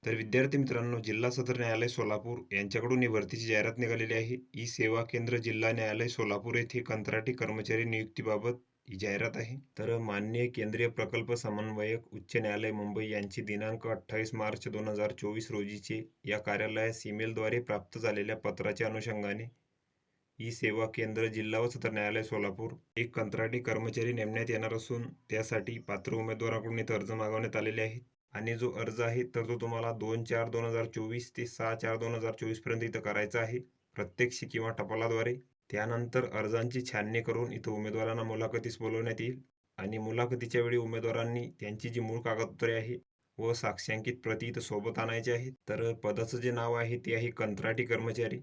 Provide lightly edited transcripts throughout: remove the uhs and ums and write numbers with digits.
तर विद्यार्थी मित्रांनो, जिल्हा सत्र न्यायालय सोलापूर यांच्याकडून ही भरतीची जाहिरात निघालेली आहे. ई सेवा केंद्र जिल्हा न्यायालय सोलापूर येथे कंत्राटी कर्मचारी नियुक्तीबाबत ही जाहिरात आहे. तर माननीय केंद्रीय प्रकल्प समन्वयक उच्च न्यायालय मुंबई यांची दिनांक 28 मार्च 2024 रोजीचे या कार्यालयास ईमेलद्वारे प्राप्त झालेल्या पत्राच्या अनुषंगाने ई सेवा केंद्र जिल्हा व सत्र न्यायालय सोलापूर एक कंत्राटी कर्मचारी नेमण्यात येणार असून त्यासाठी पात्र उमेदवाराकडून इथं अर्ज मागवण्यात आलेले आहेत. आणि जो अर्ज आहे तर तो तुम्हाला 2/4/2024 ते 6/4/2024 पर्यंत इथं करायचा आहे, प्रत्यक्ष किंवा टपालाद्वारे. त्यानंतर अर्जांची छाननी करून इथं उमेदवारांना मुलाखतीस बोलवण्यात येईल आणि मुलाखतीच्या वेळी उमेदवारांनी त्यांची जी मूळ कागदपत्रे आहे व साक्षांकित प्रती इथं सोबत आणायची आहेत. तर पदाचं जे नाव आहे ते आहे कंत्राटी कर्मचारी.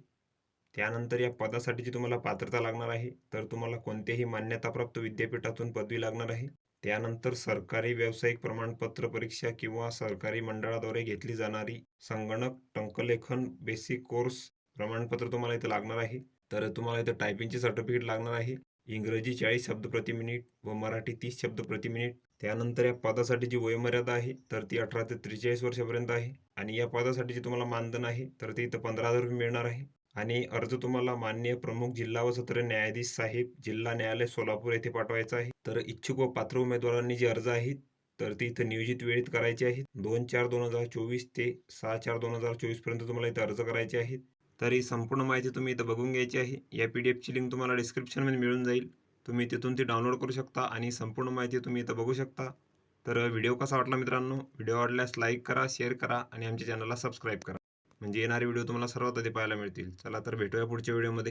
त्यानंतर या पदासाठीची तुम्हाला पात्रता लागणार आहे, तर तुम्हाला कोणत्याही मान्यताप्राप्त विद्यापीठातून पदवी लागणार आहे. त्यानंतर सरकारी व्यावसायिक प्रमाणपत्र परीक्षा किंवा सरकारी मंडळाद्वारे घेतली जाणारी संगणक टंकलेखन बेसिक कोर्स प्रमाणपत्र तुम्हाला इथं लागणार आहे. तर तुम्हाला इथं टायपिंगचे सर्टिफिकेट लागणार आहे. इंग्रजी 40 शब्द प्रति मिनिट व मराठी 30 शब्द प्रति मिनिट. त्यानंतर या पदासाठी जी वयोमर्यादा आहे तर ती 18 ते 43 वर्षापर्यंत आहे आणि या पदासाठी जे तुम्हाला मानधन आहे तर ते इथं 15,000 रुपये मिळणार आहे. आणि अर्ज तुम्हाला माननीय प्रमुख जिल्हा व सत्र न्यायाधीश साहेब जिल्हा न्यायालय सोलापूर येथे पाठवायचा आहे. तर इच्छुक व पात्र उमेदवारांनी जे अर्ज आहेत तर ते इथं नियोजित वेळेत करायचे आहेत. 2/4/2024 ते 6/4/2024 पर्यंत तुम्हाला इथं अर्ज करायचे आहेत. तर ही संपूर्ण माहिती तुम्ही इथं बघून घ्यायची आहे. या PDF ची लिंक तुम्हाला डिस्क्रिप्शनमध्ये मिळून जाईल. तुम्ही तिथून ती डाउनलोड करू शकता आणि संपूर्ण माहिती तुम्ही इथं बघू शकता. तर व्हिडिओ कसा वाटला मित्रांनो? व्हिडिओ आवडल्यास लाईक करा, शेअर करा आणि आमच्या चॅनलला सबस्क्राईब करा. म्हणजे येणारे व्हिडिओ तुम्हाला सर्वात आधी पाहायला मिळतील. चला तर भेटूया पुढच्या व्हिडिओमध्ये.